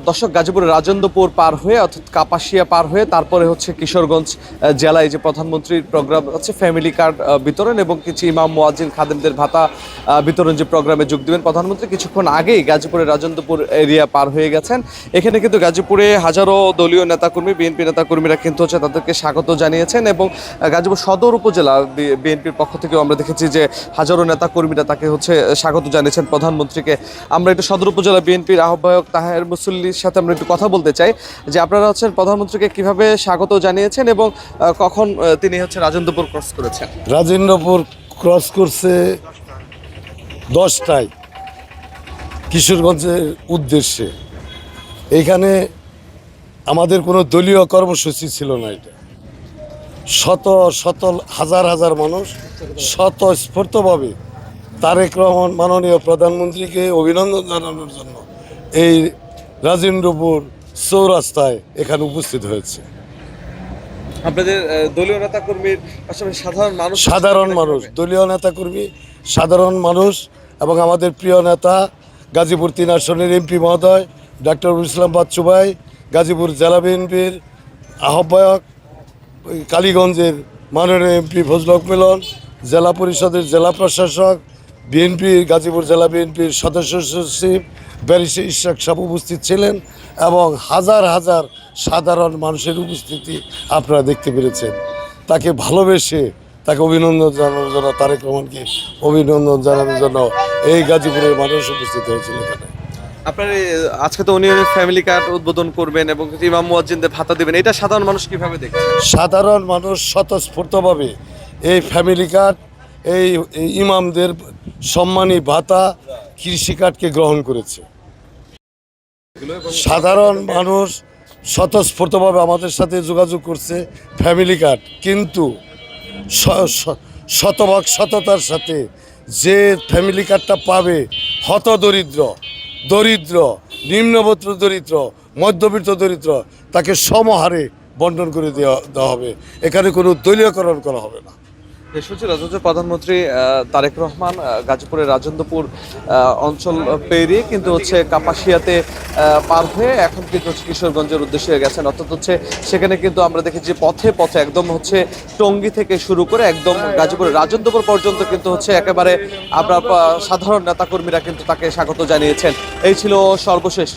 দর্শক, গাজীপুরের রাজেন্দ্রপুর পার হয়ে অর্থাৎ কাপাসিয়া পার হয়ে তারপরে হচ্ছে কিশোরগঞ্জ জেলায় যে প্রধানমন্ত্রীর প্রোগ্রাম হচ্ছে ফ্যামিলি কার্ড বিতরণ এবং কিছু ইমাম মুয়াজ্জিন খাদেমদের ভাতা বিতরণ যে প্রোগ্রামে যোগ দেবেন প্রধানমন্ত্রী, কিছুক্ষণ আগেই গাজীপুরের রাজেন্দ্রপুর এরিয়া পার হয়ে গেছেন। এখানে কিন্তু গাজীপুরে হাজারো দলীয় নেতাকর্মী, বিএনপি নেতাকর্মীরা কিন্তু হচ্ছে তাদেরকে স্বাগত জানিয়েছেন এবং গাজীপুর সদর উপজেলা বিএনপির পক্ষ থেকেও আমরা দেখেছি যে হাজারো নেতাকর্মীরা তাকে হচ্ছে স্বাগত জানিয়েছেন প্রধানমন্ত্রীকে। আমরা একটু সদর উপজেলা বিএনপির আহ্বায়ক তাহের মুসল্লির সাথে আমরা একটু কথা বলতে চাই যে আপনারা হচ্ছেন প্রধানমন্ত্রীকে কিভাবে স্বাগত জানিয়েছেন এবং কখন তিনি হচ্ছে রাজেন্দ্রপুর ক্রস করেছেন। রাজেন্দ্রপুর ক্রস করছে 10টায় কিশোরগঞ্জের উদ্দেশ্যে। এইখানে আমাদের কোনো দলীয় কর্মসূচি ছিল না। এটা শত শত হাজার হাজার মানুষ স্বতঃস্ফূর্তভাবে তারেক রহমান মাননীয় প্রধানমন্ত্রীকে অভিনন্দন জানানোর জন্য এই রাজেন্দ্রপুর চৌরাস্তায় এখানে উপস্থিত হয়েছে। আপনাদের দলীয় নেতাকর্মীর পাশাপাশি সাধারণ মানুষ, দলীয় নেতাকর্মী, সাধারণ মানুষ এবং আমাদের প্রিয় নেতা গাজীপুর 3 আসনের এমপি মহোদয় ডাক্তার ইসলাম বাচ্চু ভাই, গাজীপুর জেলা বিএনপির আহ্বায়ক, কালীগঞ্জের মাননীয় এমপি ফজলুল হক মিলন, জেলা পরিষদের জেলা প্রশাসক, বিএনপির গাজীপুর জেলা বিএনপির সদস্য সচিব ব্যারিস্টার ইশরাক সাহেব উপস্থিত ছিলেন এবং হাজার হাজার সাধারণ মানুষের উপস্থিতি আপনারা দেখতে পেরেছেন। তাকে ভালোবেসে তাকে অভিনন্দন জানানোর জন্য, তারেক রহমানকে অভিনন্দন জানানোর জন্য এই গাজীপুরের মানুষ উপস্থিত হয়েছিল এখানে। আপনার আজকে তো উনি ফ্যামিলি কার্ড উদ্বোধন করবেন এবং ইমাম মুয়াজ্জিনদের ভাতা দেবেন, এটা সাধারণ মানুষ কিভাবে দেখবে? সাধারণ মানুষ স্বতঃস্ফূর্তভাবে এই ফ্যামিলি কার্ড, এই ইমামদের সম্মানী ভাতা, কৃষি কার্ডকে গ্রহণ করেছে। সাধারণ মানুষ স্বতঃস্ফূর্তভাবে আমাদের সাথে যোগাযোগ করছে ফ্যামিলি কার্ড, কিন্তু শতভাগ সততার সাথে যে ফ্যামিলি কার্ডটা পাবে হতদরিদ্র, দরিদ্র, নিম্নবর্ত দরিদ্র, মধ্যবিত্ত দরিদ্র, তাকে সমহারে বন্টন করে দেওয়া হবে। এখানে কোনো দলীয়করণ করা হবে না। প্রধানমন্ত্রী তারেক রহমান গাজীপুরের রাজেন্দ্রপুর অঞ্চল পেরিয়ে কিন্তু হচ্ছে কাপাসিয়াতে পার হয়ে এখন কিন্তু হচ্ছে কিশোরগঞ্জের উদ্দেশ্যে গেছেন। অর্থাৎ হচ্ছে সেখানে কিন্তু আমরা দেখেছি পথে পথে একদম হচ্ছে টঙ্গী থেকে শুরু করে একদম গাজীপুরের রাজেন্দ্রপুর পর্যন্ত কিন্তু হচ্ছে একেবারে আমরা সাধারণ নেতাকর্মীরা কিন্তু তাকে স্বাগত জানিয়েছেন। এই ছিল সর্বশেষ।